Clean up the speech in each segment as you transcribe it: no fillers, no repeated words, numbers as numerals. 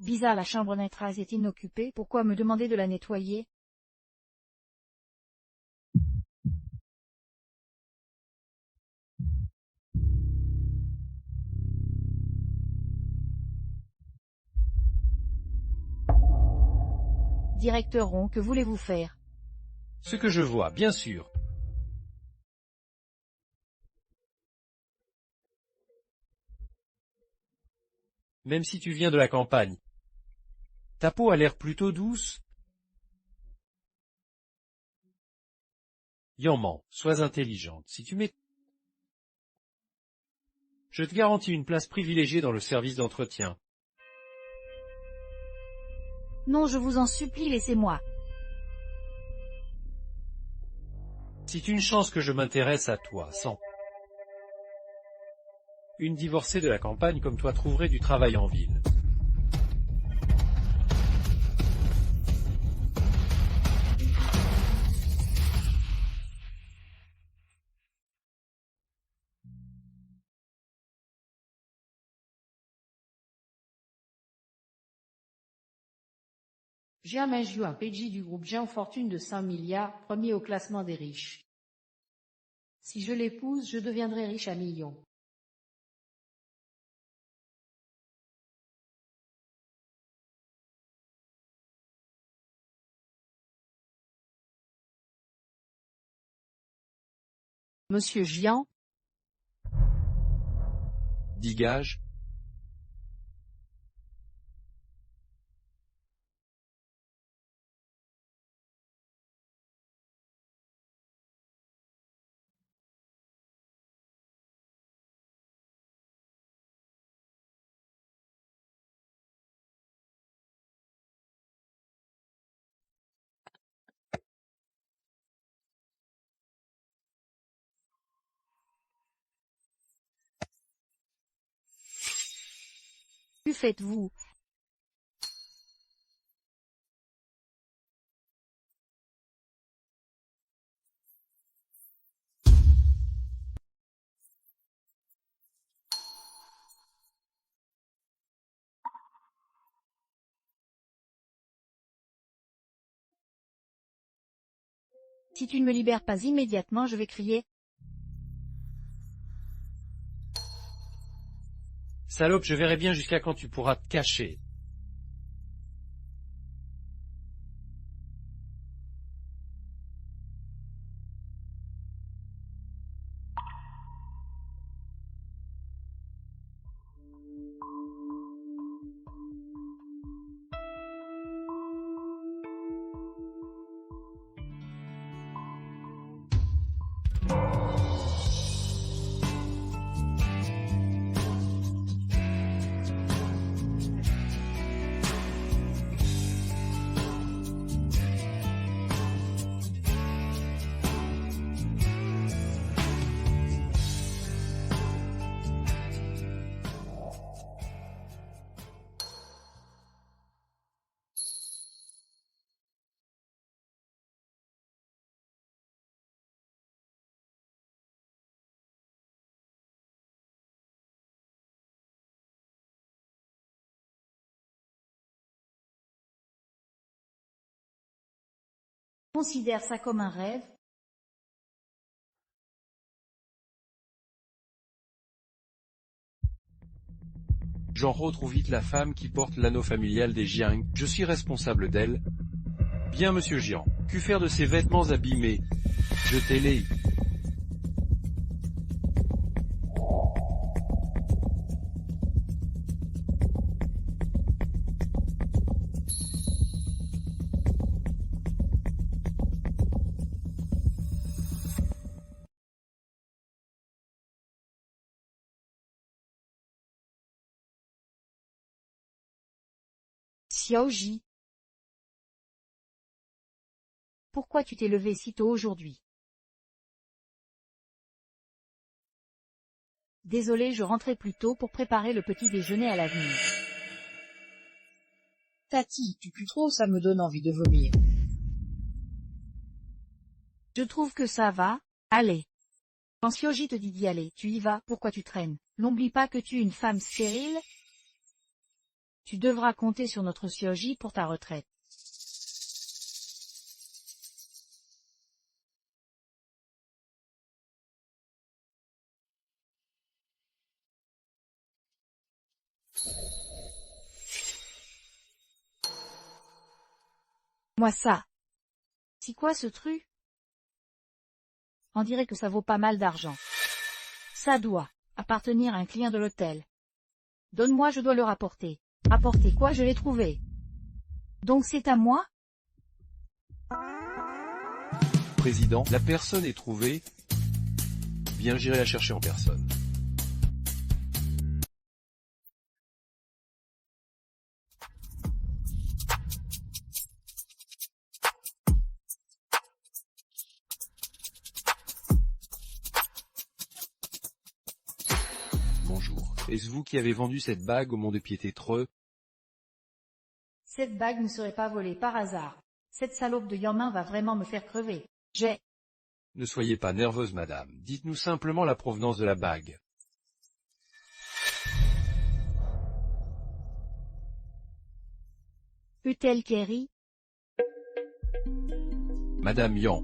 Bizarre, la chambre Nétraz est inoccupée, pourquoi me demander de la nettoyer? Directeur Ron, que voulez-vous faire? Ce que je vois, bien sûr. Même si tu viens de la campagne. Ta peau a l'air plutôt douce. Yanman, sois intelligente. Si tu mets... Je te garantis une place privilégiée dans le service d'entretien. Non, je vous en supplie, laissez-moi. C'est une chance que je m'intéresse à toi, sans... Une divorcée de la campagne comme toi trouverait du travail en ville. Jean Mingiu, PJ du groupe Jean Fortune de 100 milliards, premier au classement des riches. Si je l'épouse, je deviendrai riche à millions. Monsieur Jian, Dégage. Que faites-vous? Si tu ne me libères pas immédiatement, je vais crier. Salope, je verrai bien jusqu'à quand tu pourras te cacher. Considère ça comme un rêve. J'en retrouve vite la femme qui porte l'anneau familial des Jiang. Je suis responsable d'elle. Bien, monsieur Jiang. Que faire de ces vêtements abîmés? Jetez-les. Xiaoji. Pourquoi tu t'es levé si tôt aujourd'hui? Désolé, je rentrais plus tôt pour préparer le petit déjeuner à l'avenir. Tati, tu pues trop, ça me donne envie de vomir. Je trouve que ça va. Allez. Quand Xiaoji te dit d'y aller, tu y vas, pourquoi tu traînes? N'oublie pas que tu es une femme stérile. Tu devras compter sur notre Sioji pour ta retraite. Moi ça. C'est quoi ce truc? On dirait que ça vaut pas mal d'argent. Ça doit appartenir à un client de l'hôtel. Donne-moi, je dois le rapporter. Rapporter quoi? Je l'ai trouvé. Donc c'est à moi? Président, la personne est trouvée. Bien, j'irai la chercher en personne. Bonjour. Est-ce vous qui avez vendu cette bague au Mont de Piété-Treux? Cette bague ne serait pas volée par hasard. Cette salope de Yamin va vraiment me faire crever. J'ai... Ne soyez pas nerveuse, madame. Dites-nous simplement la provenance de la bague. Utel Kerry. Madame Yan,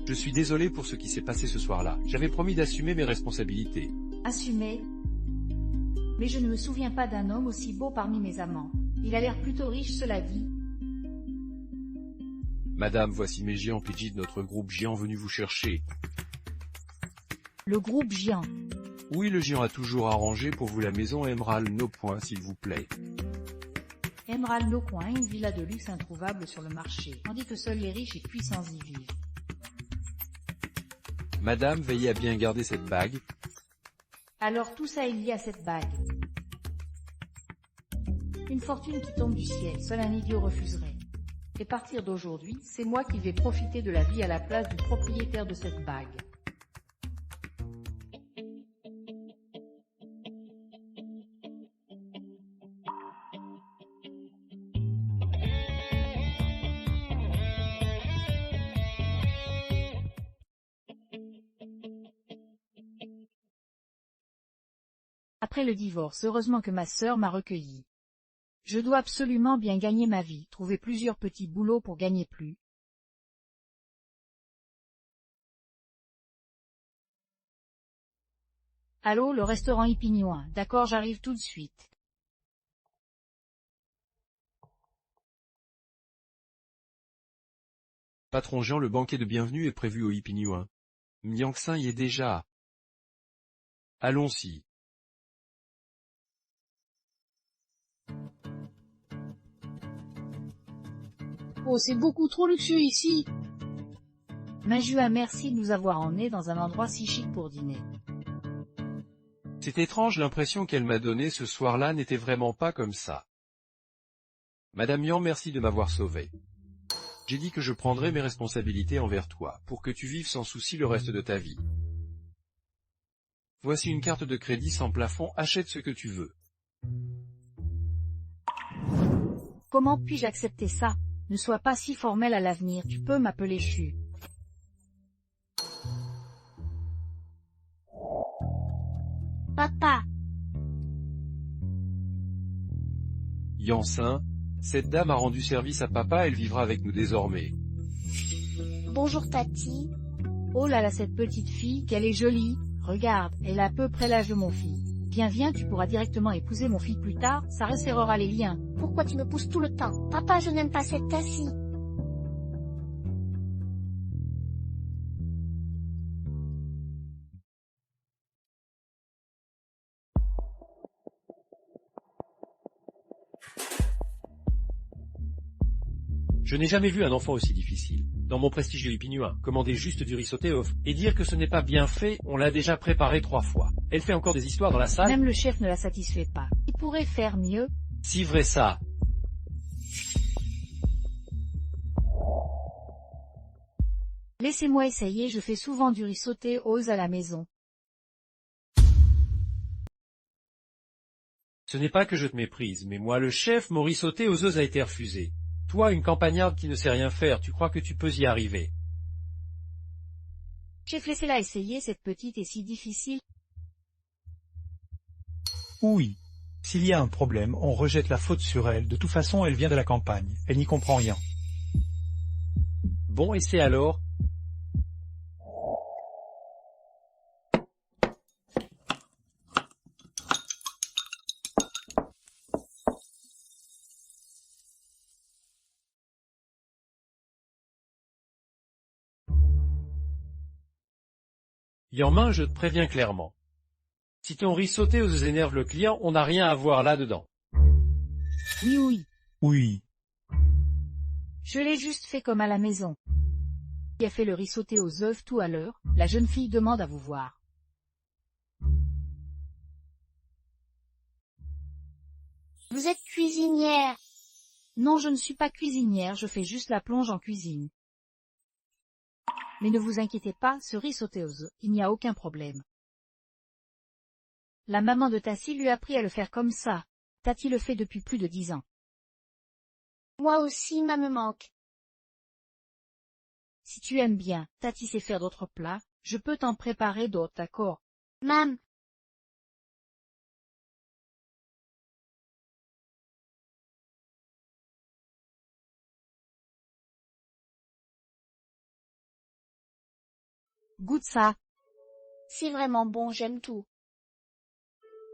je suis désolé pour ce qui s'est passé ce soir-là. J'avais promis d'assumer mes responsabilités. Assumé. Mais je ne me souviens pas d'un homme aussi beau parmi mes amants. Il a l'air plutôt riche, cela dit. Madame, voici mes géants Pidgey de notre groupe géant venu vous chercher. Le groupe géant. Oui, le géant a toujours arrangé pour vous la maison Emerald No Point, s'il vous plaît. Emerald No Point, une villa de luxe introuvable sur le marché, tandis que seuls les riches et puissants y vivent. Madame, veillez à bien garder cette bague. Alors tout ça est lié à cette bague. Une fortune qui tombe du ciel, seul un idiot refuserait. Et à partir d'aujourd'hui, c'est moi qui vais profiter de la vie à la place du propriétaire de cette bague. Après le divorce, heureusement que ma sœur m'a recueilli. Je dois absolument bien gagner ma vie, trouver plusieurs petits boulots pour gagner plus. Allô, le restaurant Ipignoin. D'accord, j'arrive tout de suite. Patron Jean, le banquet de bienvenue est prévu au Ipignoin. Myanksin y est déjà. Allons-y. Oh, c'est beaucoup trop luxueux ici. Majua, merci de nous avoir emmenés dans un endroit si chic pour dîner. C'est étrange, l'impression qu'elle m'a donnée ce soir-là n'était vraiment pas comme ça. Madame Yan, merci de m'avoir sauvé. J'ai dit que je prendrais mes responsabilités envers toi, pour que tu vives sans souci le reste de ta vie. Voici une carte de crédit sans plafond, achète ce que tu veux. Comment puis-je accepter ça? Ne sois pas si formel à l'avenir, tu peux m'appeler Chu. Papa. Yansin, cette dame a rendu service à papa, elle vivra avec nous désormais. Bonjour Tati. Oh là là, cette petite fille, qu'elle est jolie. Regarde, elle a à peu près l'âge de mon fils. Viens, tu pourras directement épouser mon fils plus tard, ça resserrera les liens. Pourquoi tu me pousses tout le temps? Papa, je n'aime pas cette tassie. Je n'ai jamais vu un enfant aussi difficile. Dans mon prestigieux Ipignoin, commander juste du riz sauté et dire que ce n'est pas bien fait, on l'a déjà préparé 3 fois. Elle fait encore des histoires dans la salle. Même le chef ne la satisfait pas. Il pourrait faire mieux. Si vrai ça. Laissez-moi essayer, je fais souvent du riz sauté aux œufs à la maison. Ce n'est pas que je te méprise, mais moi le chef, mon riz sauté aux œufs a été refusé. Toi, une campagnarde qui ne sait rien faire, tu crois que tu peux y arriver? Chef, laissez-la essayer, cette petite est si difficile. Oui. S'il y a un problème, on rejette la faute sur elle. De toute façon, elle vient de la campagne. Elle n'y comprend rien. Bon, et c'est alors? Yanmin, je te préviens clairement. Si ton riz sauté aux énerve le client, on n'a rien à voir là-dedans. Oui, oui. Oui. Je l'ai juste fait comme à la maison. Qui a fait le riz sauté aux œufs tout à l'heure, la jeune fille demande à vous voir. Vous êtes cuisinière. Non, je ne suis pas cuisinière, je fais juste la plonge en cuisine. Mais ne vous inquiétez pas, ce riz sauté aux œufs, il n'y a aucun problème. La maman de Tassi lui a appris à le faire comme ça. Tati le fait depuis plus de 10 ans. Moi aussi, ma me manque. Si tu aimes bien, Tati sait faire d'autres plats, je peux t'en préparer d'autres, d'accord? Mam. Goûte ça. C'est vraiment bon, j'aime tout.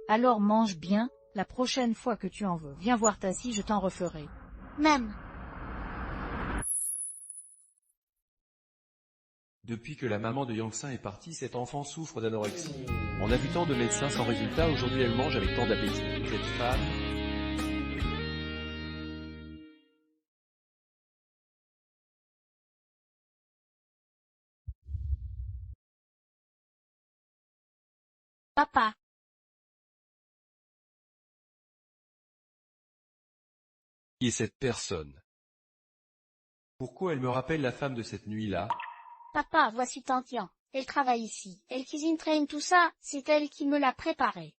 Alors mange bien, la prochaine fois que tu en veux, viens voir Tassi, je t'en referai. Mam. Depuis que la maman de Yangtsin est partie, cet enfant souffre d'anorexie. On a vu tant de médecins sans résultat, aujourd'hui elle mange avec tant d'appétit. Cette femme... Papa. Qui est cette personne? Pourquoi elle me rappelle la femme de cette nuit-là? Papa, voici Tantian. Elle travaille ici. Elle cuisine traîne tout ça, c'est elle qui me l'a préparé.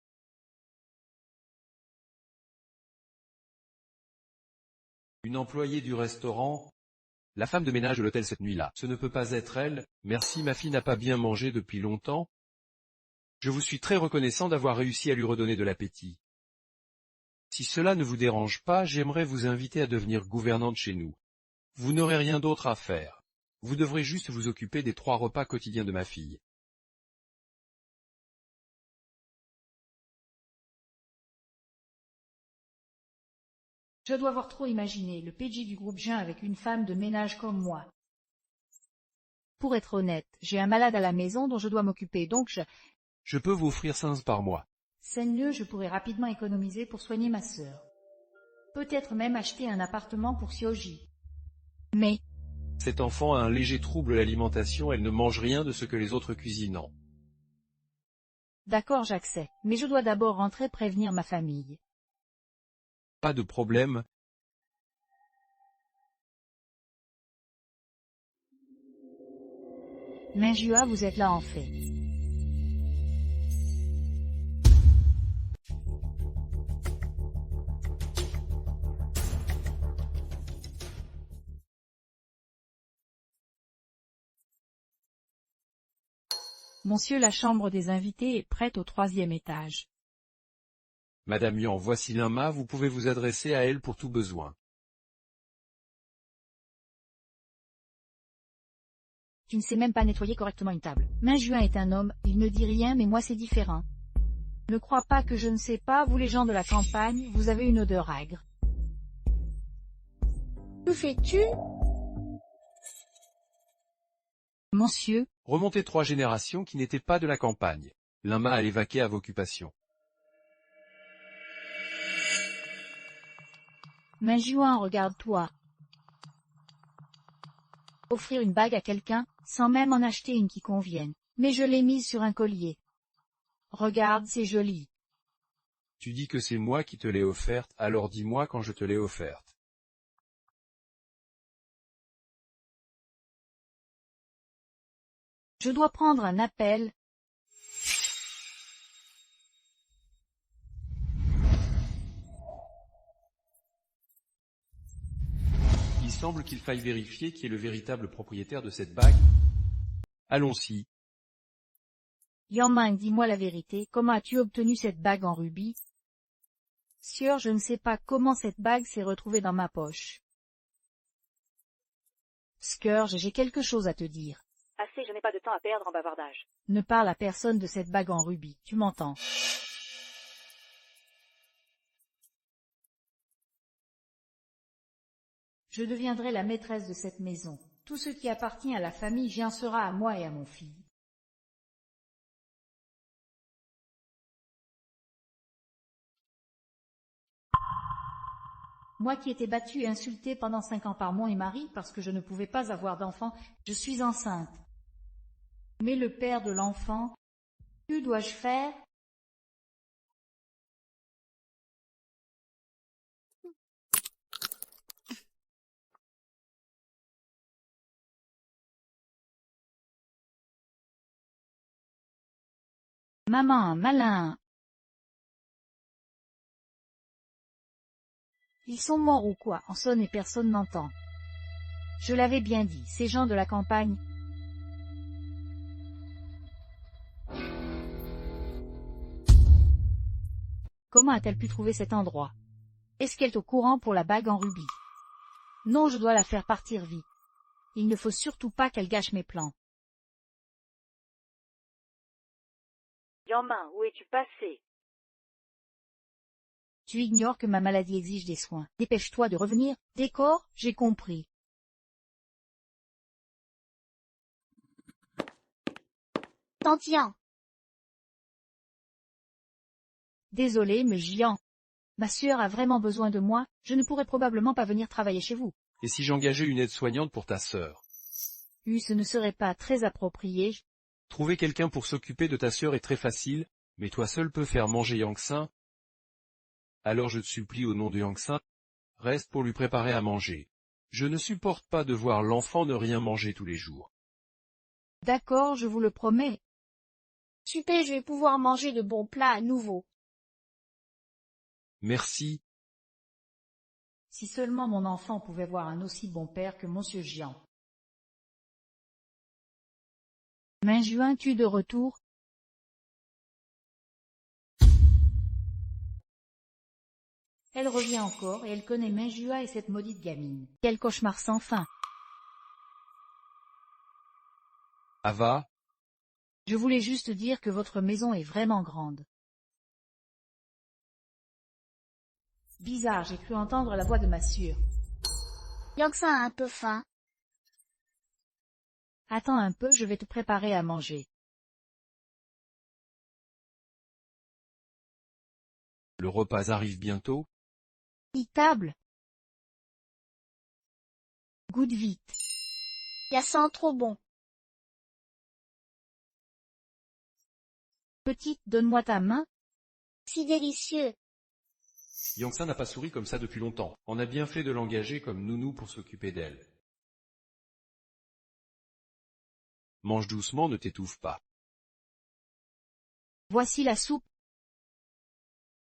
Une employée du restaurant? La femme de ménage de l'hôtel cette nuit-là. Ce ne peut pas être elle. Merci, ma fille n'a pas bien mangé depuis longtemps. Je vous suis très reconnaissant d'avoir réussi à lui redonner de l'appétit. Si cela ne vous dérange pas, j'aimerais vous inviter à devenir gouvernante chez nous. Vous n'aurez rien d'autre à faire. Vous devrez juste vous occuper des 3 repas quotidiens de ma fille. Je dois avoir trop imaginé le PJ du groupe Jeun avec une femme de ménage comme moi. Pour être honnête, j'ai un malade à la maison dont je dois m'occuper, donc Je peux vous offrir 5 par mois. c'est mieux, je pourrais rapidement économiser pour soigner ma sœur. Peut-être même acheter un appartement pour Sioji. Mais, Cet enfant a un léger trouble à l'alimentation, elle ne mange rien de ce que les autres cuisinent. d'accord, j'accepte, mais je dois d'abord rentrer prévenir ma famille. Pas de problème. Minjua, vous êtes là en fait. Monsieur, la chambre des invités est prête au 3e étage. Madame Yan, voici Lama, vous pouvez vous adresser à elle pour tout besoin. Tu ne sais même pas nettoyer correctement une table. Minjuin est un homme, il ne dit rien mais moi c'est différent. Ne crois pas que je ne sais pas, vous les gens de la campagne, vous avez une odeur aigre. Que fais-tu? Monsieur, Remontez 3 générations qui n'étaient pas de la campagne. Lama a évacué à vos occupations. Minjuin, regarde-toi. Offrir une bague à quelqu'un, sans même en acheter une qui convienne. Mais je l'ai mise sur un collier. Regarde, c'est joli. Tu dis que c'est moi qui te l'ai offerte, alors dis-moi quand je te l'ai offerte. Je dois prendre un appel. Il semble qu'il faille vérifier qui est le véritable propriétaire de cette bague. Allons-y. Yangming, dis-moi la vérité, comment as-tu obtenu cette bague en rubis? Sieur, je ne sais pas comment cette bague s'est retrouvée dans ma poche. Scourge, j'ai quelque chose à te dire. Assez, je n'ai pas de temps à perdre en bavardage. Ne parle à personne de cette bague en rubis, tu m'entends? Je deviendrai la maîtresse de cette maison. Tout ce qui appartient à la famille Jean sera à moi et à mon fils. Moi qui étais battue et insultée pendant 5 ans par mon mari parce que je ne pouvais pas avoir d'enfant, je suis enceinte. Mais le père de l'enfant, que dois-je faire? Maman, malin. Ils sont morts ou quoi? En sonne et personne n'entend. Je l'avais bien dit, ces gens de la campagne. Comment a-t-elle pu trouver cet endroit? Est-ce qu'elle est au courant pour la bague en rubis? Non, je dois la faire partir vite. Il ne faut surtout pas qu'elle gâche mes plans. Yanmin, où es-tu passé? Tu ignores que ma maladie exige des soins. Dépêche-toi de revenir. D'accord, j'ai compris. Tantien. Désolé, mais Gian. Ma sœur a vraiment besoin de moi, je ne pourrais probablement pas venir travailler chez vous. Et si j'engageais une aide-soignante pour ta sœur? Ce ne serait pas très approprié. Trouver quelqu'un pour s'occuper de ta sœur est très facile, mais toi seul peux faire manger Yangtze. Alors je te supplie au nom de Yangtze, reste pour lui préparer à manger. Je ne supporte pas de voir l'enfant ne rien manger tous les jours. D'accord, je vous le promets. Super, je vais pouvoir manger de bons plats à nouveau. Merci. Si seulement mon enfant pouvait voir un aussi bon père que monsieur Gian. Minjuin, tu es de retour? Elle revient encore et elle connaît Minjua et cette maudite gamine. Quel cauchemar sans fin. Ava, Je voulais juste dire que votre maison est vraiment grande. Bizarre, j'ai cru entendre la voix de ma sœur. Yangtze a un peu faim. Attends un peu, je vais te préparer à manger. le repas arrive bientôt? Table. Goûte vite. Y a sent trop bon. Petite, donne-moi ta main. Si délicieux. Yangtze n'a pas souri comme ça depuis longtemps. On a bien fait de l'engager comme nounou pour s'occuper d'elle. Mange doucement, ne t'étouffe pas. Voici la soupe.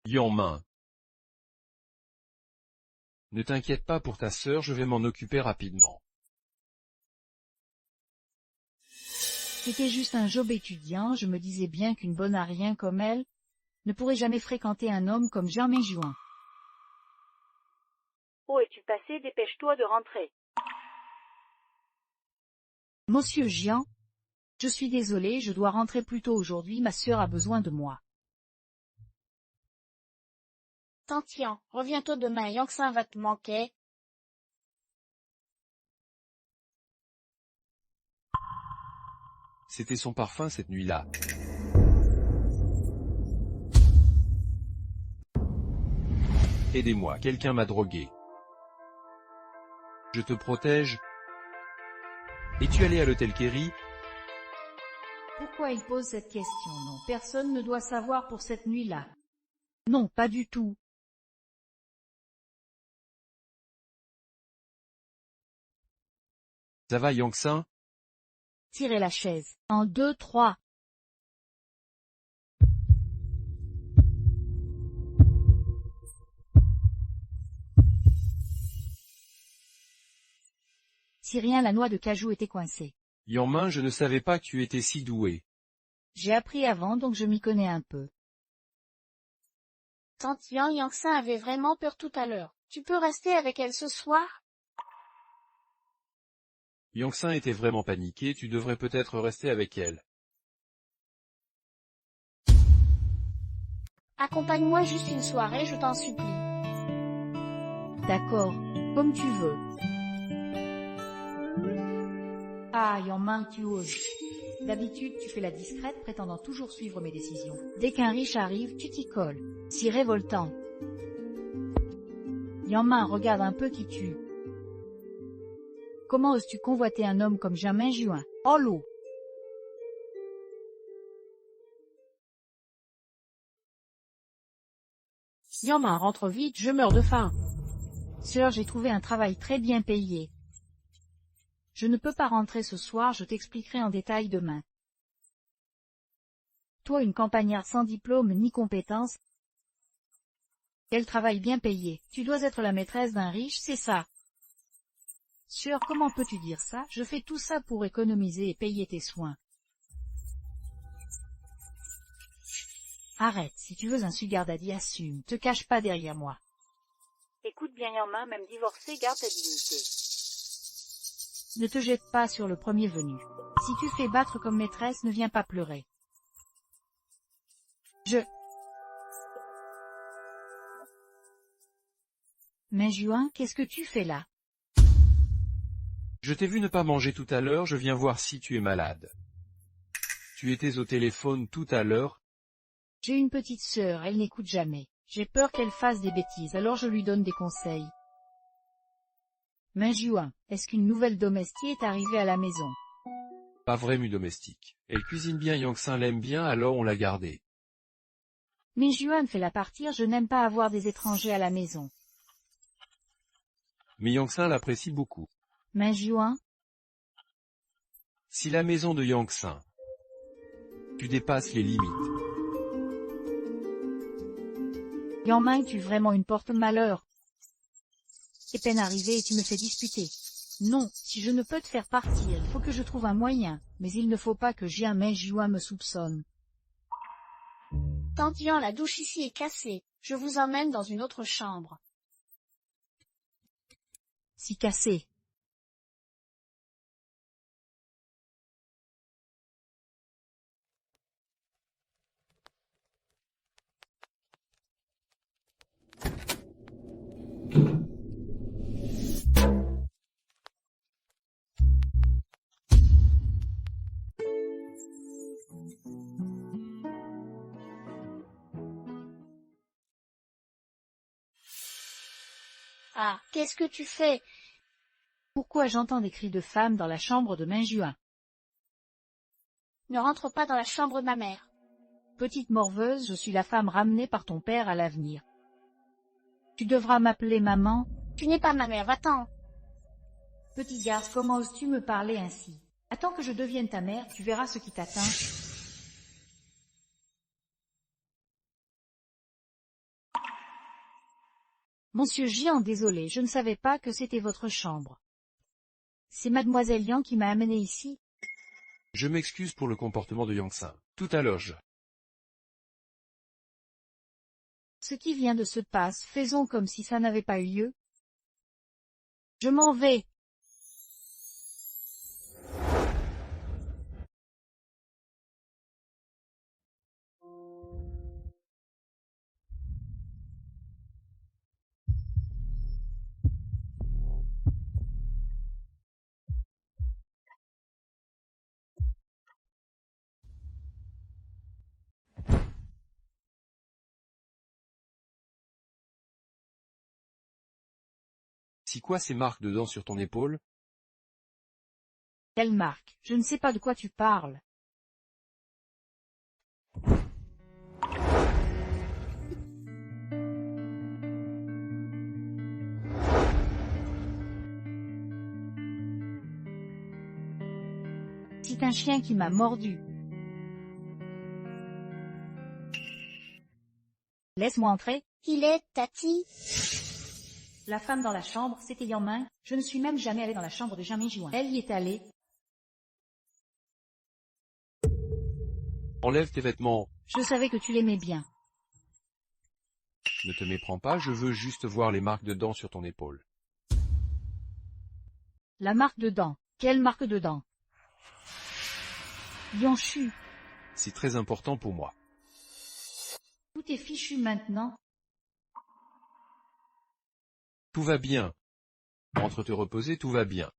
Yanmin. Ne t'inquiète pas pour ta sœur, je vais m'en occuper rapidement. C'était juste un job étudiant, je me disais bien qu'une bonne à rien comme elle ne pourrait jamais fréquenter un homme comme Jean Minjuin. Où es-tu passé? Dépêche-toi de rentrer. Monsieur Jean, je suis désolé, je dois rentrer plus tôt aujourd'hui, ma sœur a besoin de moi. Tantien, reviens-toi demain, Yangtze va te manquer. C'était son parfum cette nuit-là. Aidez-moi, quelqu'un m'a drogué. Je te protège. Es-tu allé à l'hôtel Kerry? Pourquoi il pose cette question? Non, personne ne doit savoir pour cette nuit-là. Non, pas du tout. Ça va Yangtze? Tirez la chaise. En 2, 3. Si rien, la noix de cajou était coincée. Yanmin, je ne savais pas que tu étais si doué. J'ai appris avant, donc je m'y connais un peu. Tante Yangsan avait vraiment peur tout à l'heure. Tu peux rester avec elle ce soir? Yangsan était vraiment paniquée, tu devrais peut-être rester avec elle. Accompagne-moi juste une soirée, je t'en supplie. D'accord, comme tu veux. Ah, Yang-man, tu oses. D'habitude, tu fais la discrète, prétendant toujours suivre mes décisions. Dès qu'un riche arrive, tu t'y colles. Si révoltant. Yang-man, regarde un peu qui tu. Comment oses-tu convoiter un homme comme Jamin Juin? Oh l'eau! Yang-man, rentre vite, je meurs de faim. Sœur, j'ai trouvé un travail très bien payé. Je ne peux pas rentrer ce soir, je t'expliquerai en détail demain. Toi, une campagnarde sans diplôme ni compétences. Quel travail bien payé. Tu dois être la maîtresse d'un riche, c'est ça. Sœur, comment peux-tu dire ça? Je fais tout ça pour économiser et payer tes soins. Arrête, si tu veux un sugar daddy, assume, te cache pas derrière moi. Écoute bien Yang-man, même divorcé, garde ta dignité. Ne te jette pas sur le premier venu. Si tu fais battre comme maîtresse, ne viens pas pleurer. Mais Juin, qu'est-ce que tu fais là? Je t'ai vu ne pas manger tout à l'heure, je viens voir si tu es malade. Tu étais au téléphone tout à l'heure. J'ai une petite sœur, elle n'écoute jamais. J'ai peur qu'elle fasse des bêtises, alors je lui donne des conseils. Mais Juin, est-ce qu'une nouvelle domestique est arrivée à la maison? Pas vrai mu domestique. Elle cuisine bien, Yangsan l'aime bien, alors on l'a gardée. Mais Juan fait-la partir, je n'aime pas avoir des étrangers à la maison. Mais Yangsan l'apprécie beaucoup. Mais Juan, Si la maison de Yangsan, tu dépasses les limites. Yang-man, es-tu vraiment une porte-malheur? C'est peine arrivée et tu me fais disputer. Non, si je ne peux te faire partir, il faut que je trouve un moyen, mais il ne faut pas que jamais Juan me soupçonne. Tante Yang, la douche ici est cassée. Je vous emmène dans une autre chambre. Si cassé. Ah, qu'est-ce que tu fais? Pourquoi j'entends des cris de femmes dans la chambre de Minjuin? Ne rentre pas dans la chambre de ma mère. Petite morveuse, je suis la femme ramenée par ton père à l'avenir. Tu devras m'appeler maman. Tu n'es pas ma mère, va-t'en. Petit garce, comment oses-tu me parler ainsi? Attends que je devienne ta mère, tu verras ce qui t'atteint. Monsieur Jian, désolé, je ne savais pas que c'était votre chambre. C'est mademoiselle Yang qui m'a amené ici. Je m'excuse pour le comportement de Yangsan. Tout à loge. Ce qui vient de se passer, faisons comme si ça n'avait pas eu lieu. Je m'en vais. Si quoi ces marques de dents sur ton épaule? Quelle marque? Je ne sais pas de quoi tu parles. C'est un chien qui m'a mordu. Laisse-moi entrer. Il est, Tati? La femme dans la chambre, c'était Yang-man. Je ne suis même jamais allée dans la chambre de Jamin Juin. Elle y est allée. Enlève tes vêtements. Je savais que tu l'aimais bien. Ne te méprends pas, je veux juste voir les marques de dents sur ton épaule. La marque de dents. Quelle marque de dents? Yanshu, C'est très important pour moi. tout est fichu maintenant. Tout va bien. Rentre te reposer, tout va bien.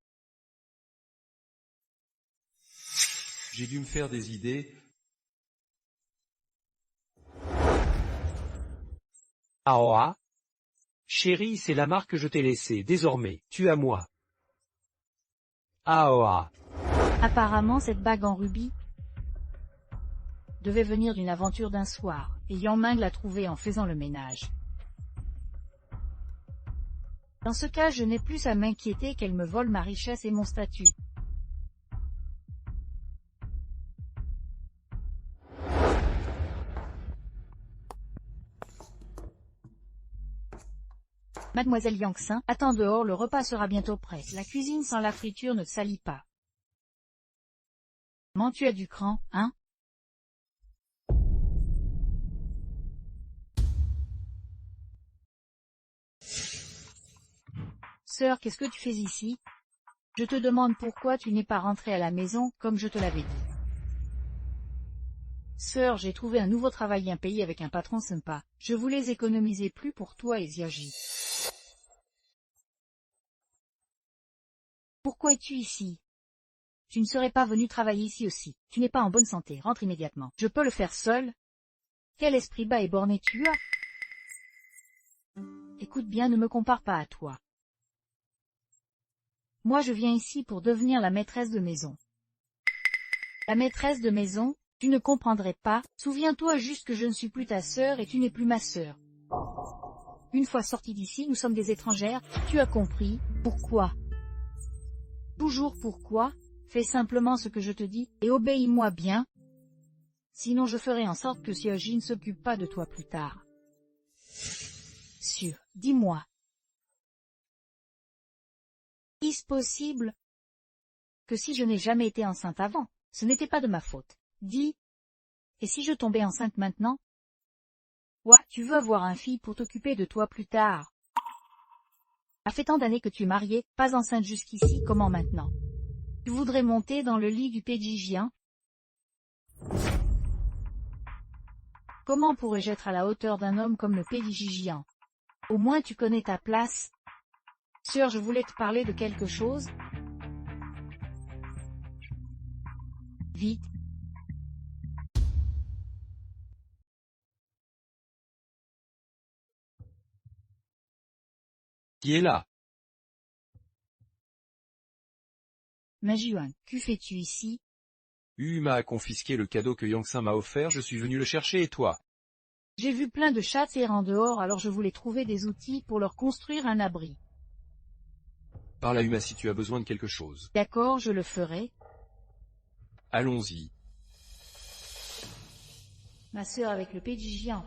J'ai dû me faire des idées. Aoa. Chérie, c'est la marque que je t'ai laissée. Désormais, tu as moi. Aoa. Apparemment cette bague en rubis devait venir d'une aventure d'un soir, et Yang Ming l'a trouvée en faisant le ménage. Dans ce cas, je n'ai plus à m'inquiéter qu'elle me vole ma richesse et mon statut. Mademoiselle Yangxin, attends dehors, le repas sera bientôt prêt. La cuisine sans la friture ne salit pas. Maman, tu as du cran, hein? Sœur, qu'est-ce que tu fais ici? Je te demande pourquoi tu n'es pas rentrée à la maison, comme je te l'avais dit. Sœur, j'ai trouvé un nouveau travail bien payé avec un patron sympa. Je voulais économiser plus pour toi et Xiaoji. Pourquoi es-tu ici? Tu ne serais pas venu travailler ici aussi. Tu n'es pas en bonne santé, rentre immédiatement. Je peux le faire seul? Quel esprit bas et borné tu as? Écoute bien, ne me compare pas à toi. Moi je viens ici pour devenir la maîtresse de maison. La maîtresse de maison? Tu ne comprendrais pas, souviens-toi juste que je ne suis plus ta sœur et tu n'es plus ma sœur. Une fois sortie d'ici, nous sommes des étrangères, tu as compris, pourquoi? Toujours pourquoi? Fais simplement ce que je te dis, et obéis-moi bien. Sinon je ferai en sorte que Xiaoji ne s'occupe pas de toi plus tard. Sûr, dis-moi. Est-ce possible que si je n'ai jamais été enceinte avant, ce n'était pas de ma faute? Dis. Et si je tombais enceinte maintenant? Ouais, tu veux avoir un fille pour t'occuper de toi plus tard. Ça fait tant d'années que tu es mariée, pas enceinte jusqu'ici, comment maintenant? Tu voudrais monter dans le lit du Pédigian? Comment pourrais-je être à la hauteur d'un homme comme le Pédigian? Au moins tu connais ta place. Sœur, je voulais te parler de quelque chose. Vite. Qui est là? Majuan, que fais-tu ici? Huma a confisqué le cadeau que Yangxin m'a offert, je suis venu le chercher et toi? J'ai vu plein de chats errant dehors, alors je voulais trouver des outils pour leur construire un abri. Parle à Huma si tu as besoin de quelque chose. D'accord, je le ferai. Allons-y. Ma sœur avec le Pédigian.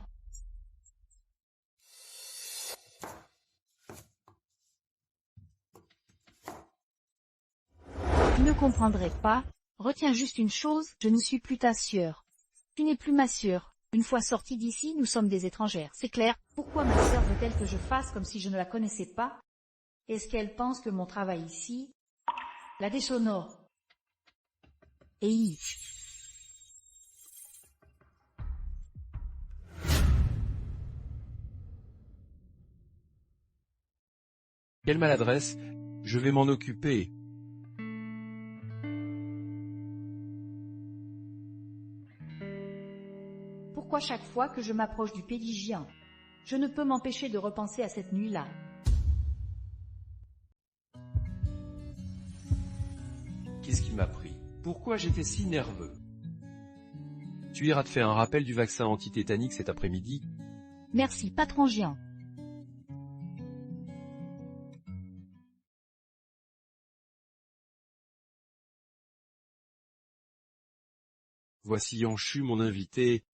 Tu ne comprendrais pas. Retiens juste une chose, je ne suis plus ta sœur. Tu n'es plus ma sœur. Une fois sortie d'ici, nous sommes des étrangères, c'est clair. Pourquoi ma sœur veut-elle que je fasse comme si je ne la connaissais pas? Est-ce qu'elle pense que mon travail ici la déshonore? Et Quelle maladresse, je vais m'en occuper. pourquoi chaque fois que je m'approche du Pédigian, je ne peux m'empêcher de repenser à cette nuit-là? Qu'est-ce qui m'a pris? Pourquoi j'étais si nerveux? Tu iras te faire un rappel du vaccin antitétanique cet après-midi? Merci, patron Jian. Voici Yangshu, mon invité.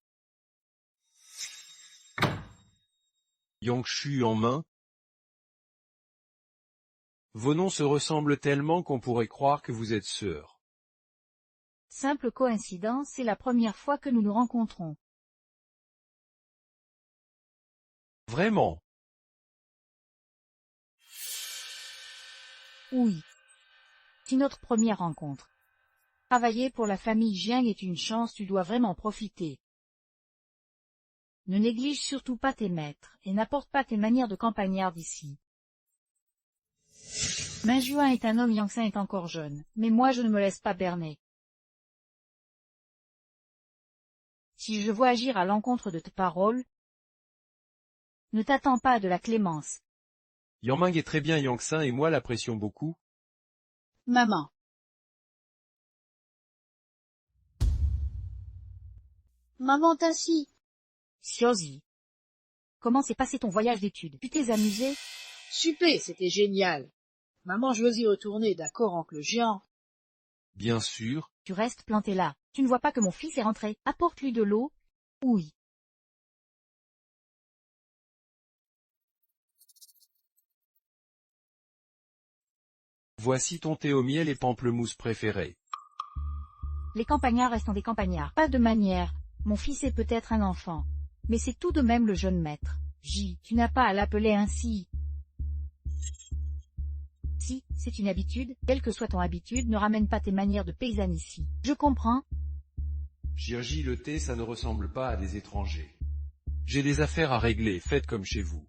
Yangshu en main. Vos noms se ressemblent tellement qu'on pourrait croire que vous êtes sœurs. Simple coïncidence, c'est la première fois que nous nous rencontrons. Vraiment? Oui. C'est notre première rencontre. Travailler pour la famille Jiang est une chance, tu dois vraiment profiter. Ne néglige surtout pas tes maîtres, et n'apporte pas tes manières de campagnard d'ici. Minjuin est un homme, Yangtze est encore jeune, mais moi je ne me laisse pas berner. Si je vois agir à l'encontre de tes paroles, ne t'attends pas à de la clémence. Yang est très bien Yangtze et moi l'apprécions beaucoup. Maman. Maman Tassi. Xiaozi. Comment s'est passé ton voyage d'études? Tu t'es amusé? Super, c'était génial. Maman, je veux y retourner, d'accord, oncle Jean? Bien sûr. Tu restes planté là. Tu ne vois pas que mon fils est rentré. Apporte-lui de l'eau. Oui. Voici ton thé au miel et pamplemousse préféré. Les campagnards restent des campagnards. Pas de manière. Mon fils est peut-être un enfant. Mais c'est tout de même le jeune maître. J, tu n'as pas à l'appeler ainsi. Si, c'est une habitude, quelle que soit ton habitude, ne ramène pas tes manières de paysanne ici. Je comprends. Jirji, le thé, ça ne ressemble pas à des étrangers. J'ai des affaires à régler, faites comme chez vous.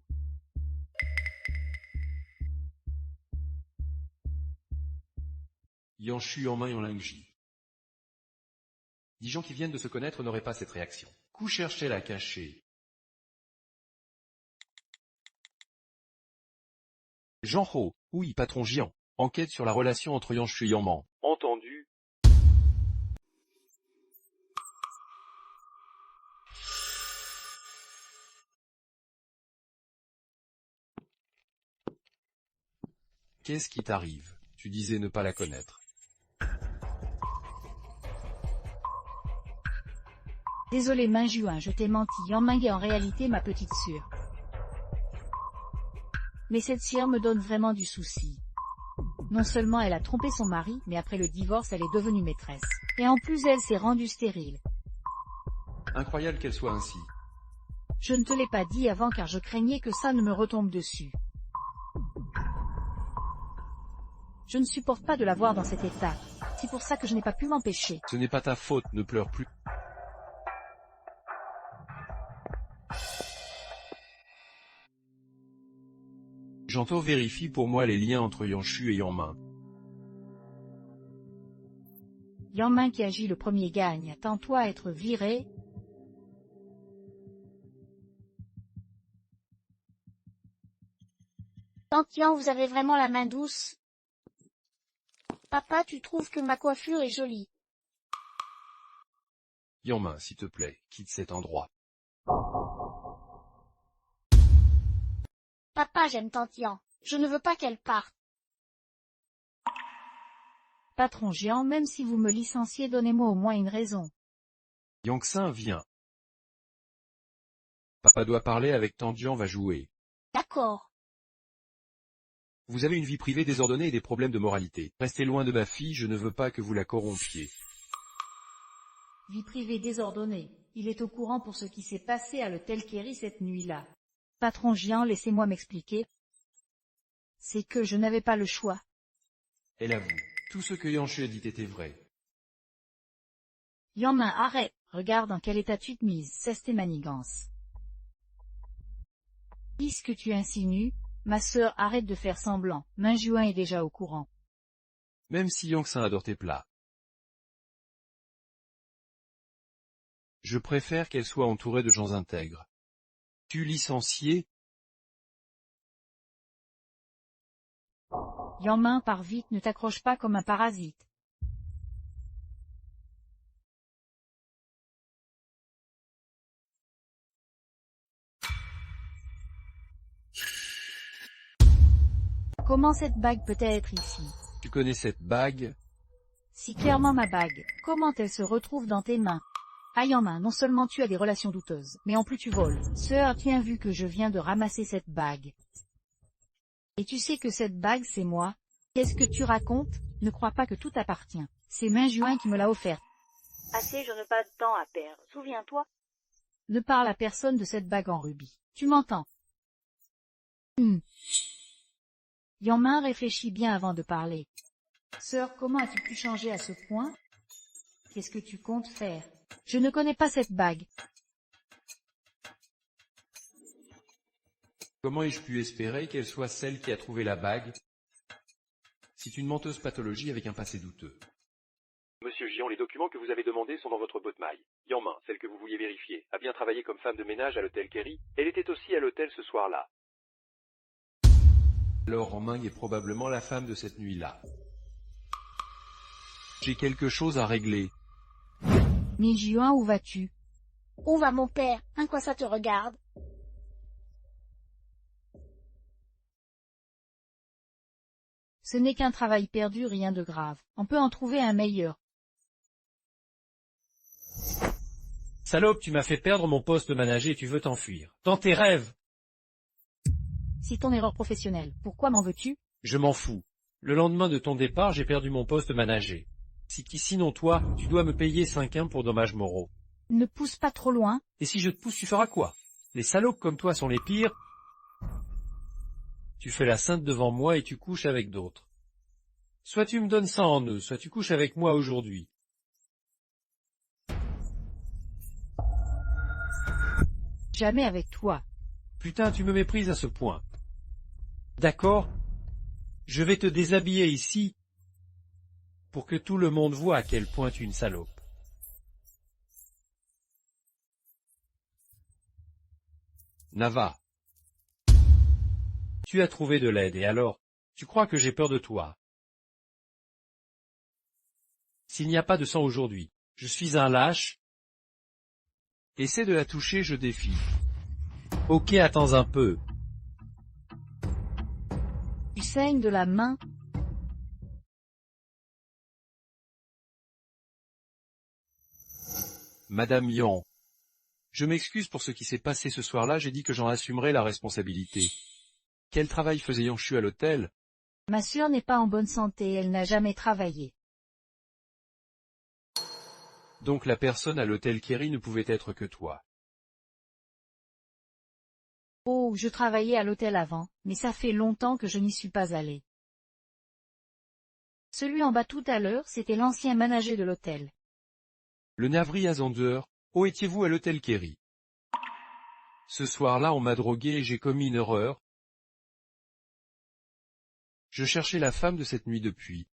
Yanshu en main Yonlingji. 10 gens qui viennent de se connaître n'auraient pas cette réaction. Ku cherchait à cacher. Jean Ho, oui, patron Jian, enquête sur la relation entre Yanshu et Yangman. Entendu. Qu'est-ce qui t'arrive? Tu disais ne pas la connaître. Désolé Minjuin, je t'ai menti. Yang est en réalité ma petite sœur. Mais cette sœur me donne vraiment du souci. Non seulement elle a trompé son mari, mais après le divorce elle est devenue maîtresse. Et en plus elle s'est rendue stérile. Incroyable qu'elle soit ainsi. Je ne te l'ai pas dit avant car je craignais que ça ne me retombe dessus. Je ne supporte pas de la voir dans cet état. C'est pour ça que je n'ai pas pu m'empêcher. Ce n'est pas ta faute, ne pleure plus. Janto vérifie pour moi les liens entre Yanshu et Yangman. Yangman qui agit le premier gagne. Attends-toi à être viré. Tantian, vous avez vraiment la main douce. Papa, tu trouves que ma coiffure est jolie? Yangman, s'il te plaît, quitte cet endroit. Papa, j'aime Tantian. Je ne veux pas qu'elle parte. Patron Jian, même si vous me licenciez, donnez-moi au moins une raison. Yangtze vient. Papa doit parler avec Tandian va jouer. D'accord. Vous avez une vie privée désordonnée et des problèmes de moralité. Restez loin de ma fille, je ne veux pas que vous la corrompiez. Vie privée désordonnée. Il est au courant pour ce qui s'est passé à l'hôtel Kerry cette nuit-là. Patron Jian, laissez-moi m'expliquer. C'est que je n'avais pas le choix. Elle avoue. Tout ce que Yanshu a dit était vrai. Yangmin, arrête. Regarde dans quel état tu te mises, cesse tes manigances. Puisque tu insinues, ma sœur, arrête de faire semblant. Minjuin est déjà au courant. Même si Yangtze adore tes plats. Je préfère qu'elle soit entourée de gens intègres. Tu licencié? Yangmin, pars vite, ne t'accroche pas comme un parasite. Comment cette bague peut être ici? Tu connais cette bague? Si clairement ma bague, comment elle se retrouve dans tes mains? Ah Yangmin, non seulement tu as des relations douteuses, mais en plus tu voles. Sœur, tiens vu que je viens de ramasser cette bague. Et tu sais que cette bague c'est moi? Qu'est-ce que tu racontes? Ne crois pas que tout appartient. C'est Minjuin qui me l'a offerte. Assez, je n'ai pas de temps à perdre. Souviens-toi. Ne parle à personne de cette bague en rubis. Tu m'entends? Yang-min réfléchit bien avant de parler. Sœur, comment as-tu pu changer à ce point? Qu'est-ce que tu comptes faire? Je ne connais pas cette bague. Comment ai-je pu espérer qu'elle soit celle qui a trouvé la bague? C'est une menteuse pathologie avec un passé douteux. Monsieur Jian, les documents que vous avez demandés sont dans votre botte maille. Yang-min, celle que vous vouliez vérifier, a bien travaillé comme femme de ménage à l'hôtel Kerry. Elle était aussi à l'hôtel ce soir-là. Alors Yang-min est probablement la femme de cette nuit-là. J'ai quelque chose à régler. Mi-Juin, où vas-tu? Où va mon père? À quoi ça te regarde? Ce n'est qu'un travail perdu, rien de grave. On peut en trouver un meilleur. Salope, tu m'as fait perdre mon poste de manager et tu veux t'enfuir. Dans tes rêves! C'est ton erreur professionnelle. Pourquoi m'en veux-tu? Je m'en fous. Le lendemain de ton départ, j'ai perdu mon poste de manager. Sinon toi, tu dois me payer 5 pour dommages moraux. Ne pousse pas trop loin. Et si je te pousse, tu feras quoi? Les salopes comme toi sont les pires. Tu fais la sainte devant moi et tu couches avec d'autres. Soit tu me donnes ça en nœud, soit tu couches avec moi aujourd'hui. Jamais avec toi. Putain, tu me méprises à ce point. D'accord? Je vais te déshabiller ici pour que tout le monde voit à quel point tu es une salope. Nava. Tu as trouvé de l'aide et alors, tu crois que j'ai peur de toi? S'il n'y a pas de sang aujourd'hui, je suis un lâche. Essaie de la toucher, je défie. Ok, attends un peu. Tu saignes de la main. Madame Yang. Je m'excuse pour ce qui s'est passé ce soir-là, j'ai dit que j'en assumerais la responsabilité. Quel travail faisait Yangshu à l'hôtel? Ma sœur n'est pas en bonne santé, elle n'a jamais travaillé. Donc la personne à l'hôtel Kerry ne pouvait être que toi. Oh, je travaillais à l'hôtel avant, mais ça fait longtemps que je n'y suis pas allé. Celui en bas tout à l'heure, c'était l'ancien manager de l'hôtel. Le Navri Azander, où étiez-vous à l'hôtel Kerry? Ce soir-là on m'a drogué et j'ai commis une erreur. Je cherchais la femme de cette nuit depuis.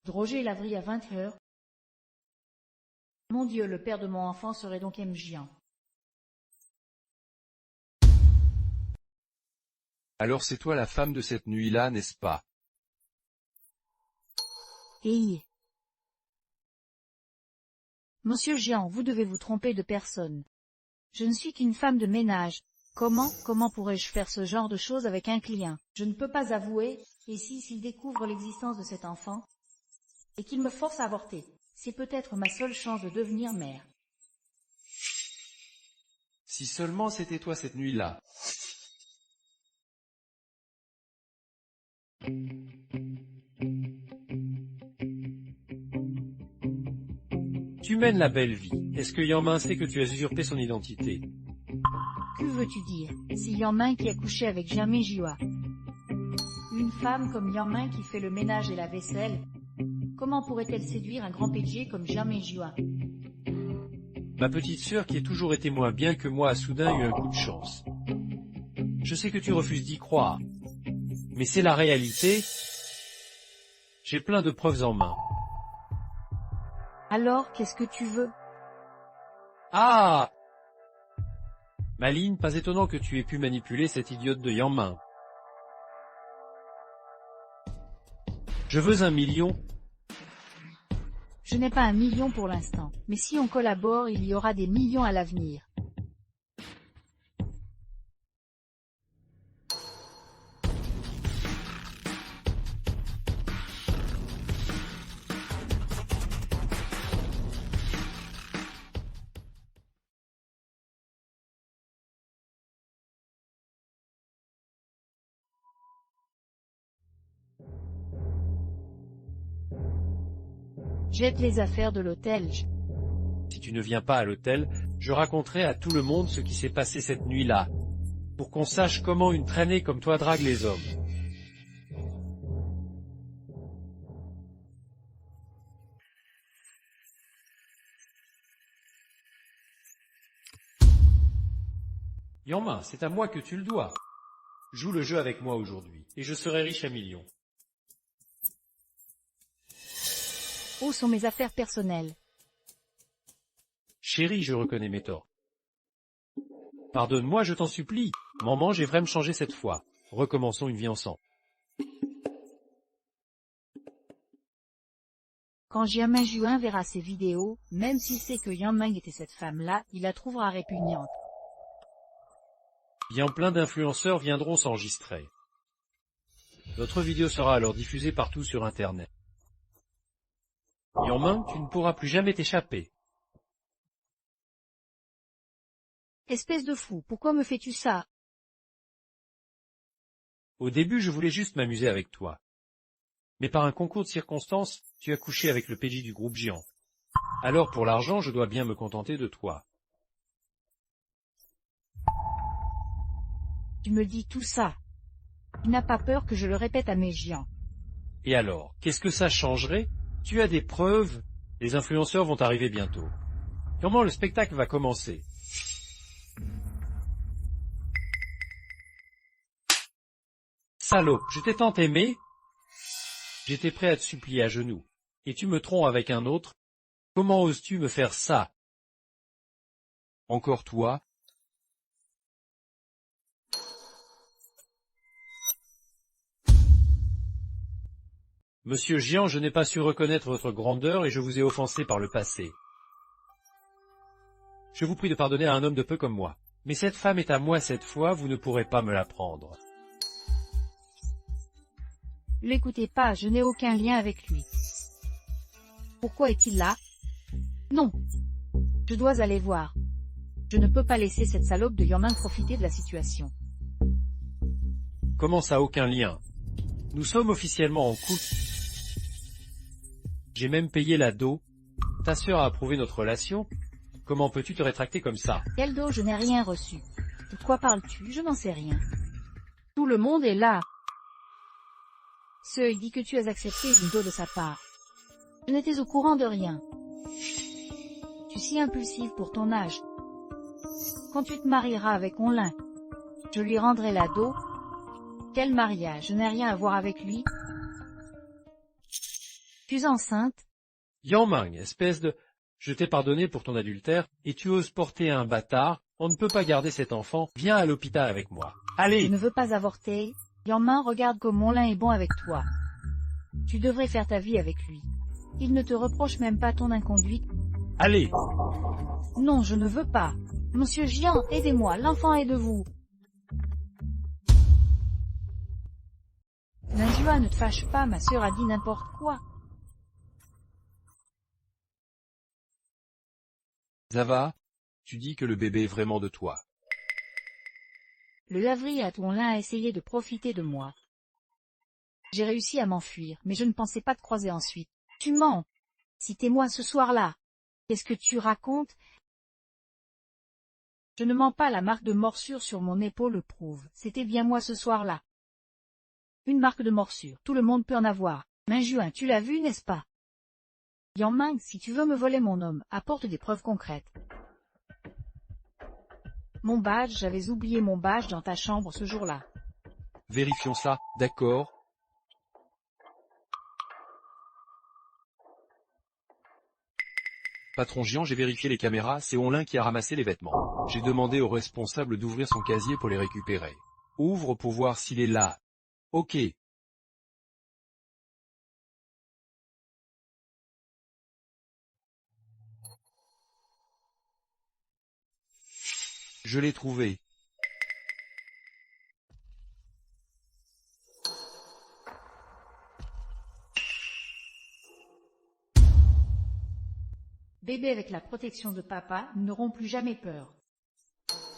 Droger Lavry à 20h. Mon Dieu, le père de mon enfant serait donc M.Jian. Alors c'est toi la femme de cette nuit-là, n'est-ce pas? Et Monsieur Jian, vous devez vous tromper de personne. Je ne suis qu'une femme de ménage. Comment pourrais-je faire ce genre de choses avec un client? Je ne peux pas avouer, et s'il découvre l'existence de cet enfant, et qu'il me force à avorter, c'est peut-être ma seule chance de devenir mère. Si seulement c'était toi cette nuit-là. Tu mènes la belle vie. Est-ce que Yang-min sait que tu as usurpé son identité? Que veux-tu dire? C'est Yang-min qui a couché avec Jian Mi-Jiwa. Une femme comme Yang-min qui fait le ménage et la vaisselle. Comment pourrait-elle séduire un grand PG comme Jian Mi-Jiwa? Ma petite sœur qui a toujours été moins bien que moi a soudain eu un coup de chance. Je sais que tu refuses d'y croire. Mais c'est la réalité. J'ai plein de preuves en main. Alors, qu'est-ce que tu veux? Ah! Maline, pas étonnant que tu aies pu manipuler cette idiote de Yang-min. Je veux 1 million. Je n'ai pas 1 million pour l'instant, mais si on collabore, il y aura des millions à l'avenir. Jette les affaires de l'hôtel. Si tu ne viens pas à l'hôtel, je raconterai à tout le monde ce qui s'est passé cette nuit-là. pour qu'on sache comment une traînée comme toi drague les hommes. Yanma, c'est à moi que tu le dois. Joue le jeu avec moi aujourd'hui, et je serai riche à millions. Où sont mes affaires personnelles? Chérie, je reconnais mes torts. Pardonne-moi, je t'en supplie. Maman, j'ai vraiment changé cette fois. Recommençons une vie ensemble. Quand Jiamin Juin verra ces vidéos, même s'il sait que Yang Meng était cette femme-là, il la trouvera répugnante. Bien plein d'influenceurs viendront s'enregistrer. Notre vidéo sera alors diffusée partout sur Internet. Yang Meng, tu ne pourras plus jamais t'échapper. Espèce de fou, pourquoi me fais-tu ça? Au début, je voulais juste m'amuser avec toi. Mais par un concours de circonstances, tu as couché avec le PJ du groupe Géant. Alors pour l'argent, je dois bien me contenter de toi. Tu me dis tout ça. Tu n'as pas peur que je le répète à mes géants. Et alors, qu'est-ce que ça changerait? Tu as des preuves? Les influenceurs vont arriver bientôt. Comment le spectacle va commencer? Salope, je t'ai tant aimé. J'étais prêt à te supplier à genoux. Et tu me trompes avec un autre? Comment oses-tu me faire ça? Encore toi? Monsieur Jian, je n'ai pas su reconnaître votre grandeur et je vous ai offensé par le passé. Je vous prie de pardonner à un homme de peu comme moi. Mais cette femme est à moi cette fois, vous ne pourrez pas me la prendre. Ne l'écoutez pas, je n'ai aucun lien avec lui. Pourquoi est-il là? Non. Je dois aller voir. Je ne peux pas laisser cette salope de Yang Meng profiter de la situation. Comment ça, aucun lien? Nous sommes officiellement en couple. J'ai même payé la dot. Ta sœur a approuvé notre relation. Comment peux-tu te rétracter comme ça? Quel dos, je n'ai rien reçu. De quoi parles-tu? Je n'en sais rien. Tout le monde est là. Il dit que tu as accepté une dot de sa part. Je n'étais au courant de rien. Tu es si impulsive pour ton âge. Quand tu te marieras avec Onlin, je lui rendrai la dot. Quel mariage? Je n'ai rien à voir avec lui. Tu es enceinte? Yang Meng, espèce de... Je t'ai pardonné pour ton adultère, et tu oses porter un bâtard. On ne peut pas garder cet enfant. Viens à l'hôpital avec moi. Allez! Je ne veux pas avorter. Yang Meng, regarde comme Onlin est bon avec toi. Tu devrais faire ta vie avec lui. Il ne te reproche même pas ton inconduite. Allez! Non, je ne veux pas. Monsieur Jian, aidez-moi, l'enfant est de vous. Najua, ne te fâche pas, ma sœur a dit n'importe quoi. Zava, tu dis que le bébé est vraiment de toi. Le laverie à Onlin a essayé de profiter de moi. J'ai réussi à m'enfuir, mais je ne pensais pas te croiser ensuite. Tu mens. Citez-moi ce soir-là. Qu'est-ce que tu racontes? Je ne mens pas, la marque de morsure sur mon épaule le prouve. C'était bien moi ce soir-là. Une marque de morsure, tout le monde peut en avoir. Minjuin, tu l'as vu, n'est-ce pas? Yang Meng, si tu veux me voler mon homme, apporte des preuves concrètes. Mon badge, j'avais oublié mon badge dans ta chambre ce jour-là. Vérifions ça, d'accord? Patron Jian, j'ai vérifié les caméras, c'est Onlin qui a ramassé les vêtements. J'ai demandé au responsable d'ouvrir son casier pour les récupérer. Ouvre pour voir s'il est là. Ok. Je l'ai trouvé. Bébé avec la protection de papa, nous n'aurons plus jamais peur.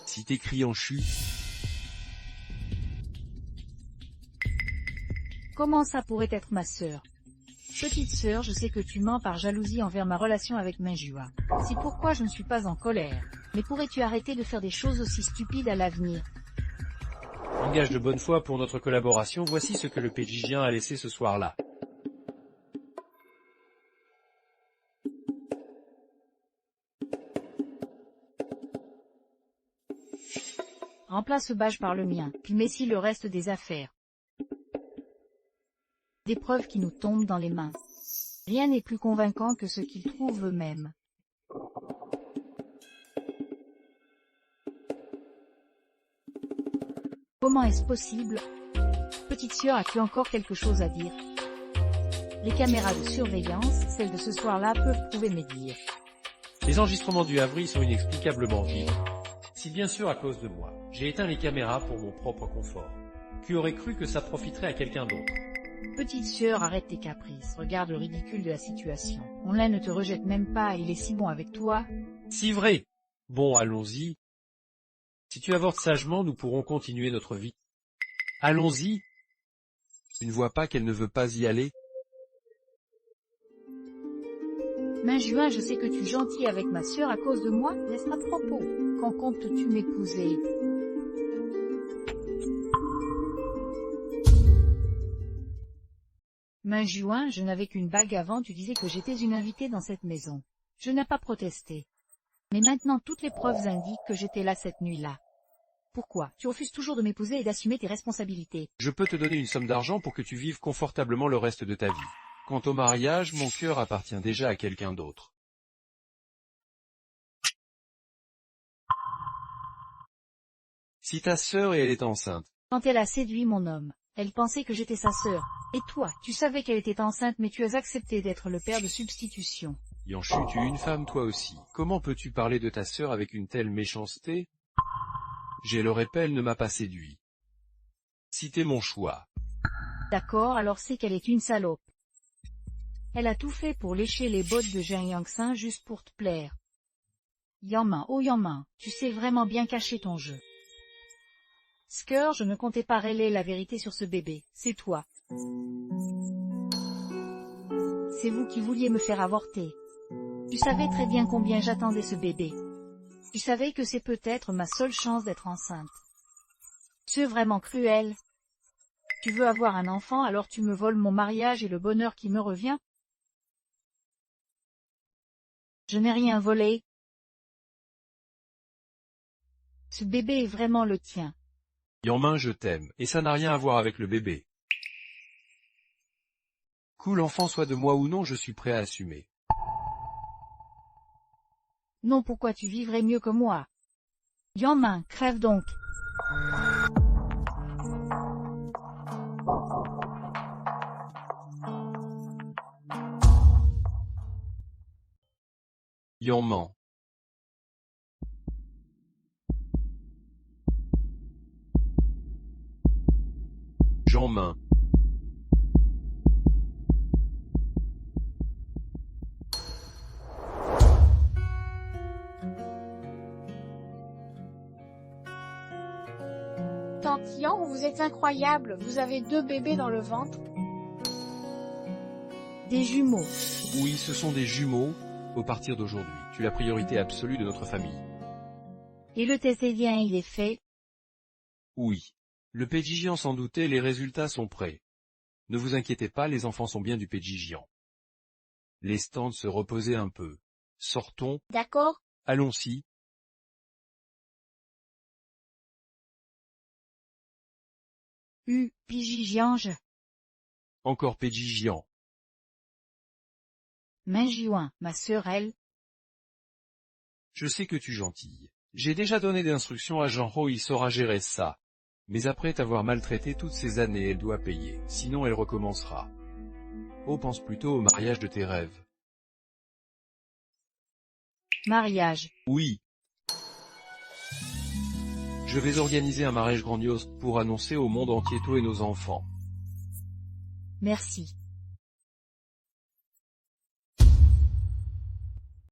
Si tes clients chutent, Comment ça pourrait être ma sœur? Petite sœur, je sais que tu mens par jalousie envers ma relation avec Minjua. C'est pourquoi je ne suis pas en colère. Mais pourrais-tu arrêter de faire des choses aussi stupides à l'avenir? En gage de bonne foi pour notre collaboration, voici ce que le pédigien a laissé ce soir-là. Remplace ce badge par le mien, puis mets-y le reste des affaires. Des preuves qui nous tombent dans les mains. Rien n'est plus convaincant que ce qu'ils trouvent eux-mêmes. Comment est-ce possible? Petite sœur, as-tu encore quelque chose à dire? Les caméras de surveillance, celles de ce soir-là, peuvent prouver mes dires. Les enregistrements du Havre sont inexplicablement vides. Si bien sûr à cause de moi, j'ai éteint les caméras pour mon propre confort. Qui aurait cru que ça profiterait à quelqu'un d'autre? Petite sœur, arrête tes caprices, regarde le ridicule de la situation. On là ne te rejette même pas, il est si bon avec toi. Si vrai! Bon, allons-y. Si tu avortes sagement, nous pourrons continuer notre vie. Allons-y! Tu ne vois pas qu'elle ne veut pas y aller? Juin, je sais que tu es gentil avec ma sœur à cause de moi, n'est-ce à propos? Quand comptes-tu m'épouser? Juin, je n'avais qu'une bague avant, tu disais que j'étais une invitée dans cette maison. Je n'ai pas protesté. Mais maintenant toutes les preuves indiquent que j'étais là cette nuit-là. Pourquoi? Tu refuses toujours de m'épouser et d'assumer tes responsabilités. Je peux te donner une somme d'argent pour que tu vives confortablement le reste de ta vie. Quant au mariage, mon cœur appartient déjà à quelqu'un d'autre. Si ta sœur et elle est enceinte. Quand elle a séduit mon homme, elle pensait que j'étais sa sœur. Et toi, tu savais qu'elle était enceinte mais tu as accepté d'être le père de substitution. Yanchu, tu es une femme toi aussi. Comment peux-tu parler de ta sœur avec une telle méchanceté? J'ai le répète, ne m'a pas séduit. C'était mon choix. D'accord, alors c'est qu'elle est une salope. Elle a tout fait pour lécher les bottes de Jean Yangxin juste pour te plaire. Yangmin, oh Yangmin, tu sais vraiment bien cacher ton jeu. Sker, je ne comptais pas révéler la vérité sur ce bébé, c'est toi. C'est vous qui vouliez me faire avorter. Tu savais très bien combien j'attendais ce bébé. Tu savais que c'est peut-être ma seule chance d'être enceinte. Tu es vraiment cruel. Tu veux avoir un enfant, alors tu me voles mon mariage et le bonheur qui me revient? Je n'ai rien volé. Ce bébé est vraiment le tien. Yangmin, je t'aime, et ça n'a rien à voir avec le bébé. Que l'enfant soit de moi ou non, je suis prêt à assumer. Non, pourquoi tu vivrais mieux que moi? Yangmin, crève donc. Yangmin. Jeanmin. Tante Yang, vous êtes incroyable, vous avez 2 bébés dans le ventre. Des jumeaux. Oui, ce sont des jumeaux. Au partir d'aujourd'hui, tu es la priorité absolue de notre famille. Et le test édien, il est fait? Oui. Le pédigian s'en doutait, les résultats sont prêts. Ne vous inquiétez pas, les enfants sont bien du pédigian. Laisse-tante se reposer un peu. Sortons. D'accord. Allons-y. Pigigiange. Encore pédigian. Juin, ma sœur, elle. Je sais que tu es gentille. J'ai déjà donné des instructions à Jean-Ho, il saura gérer ça. Mais après t'avoir maltraité toutes ces années, elle doit payer, sinon elle recommencera. Oh, pense plutôt au mariage de tes rêves. Mariage. Oui. Je vais organiser un mariage grandiose pour annoncer au monde entier toi et nos enfants. Merci.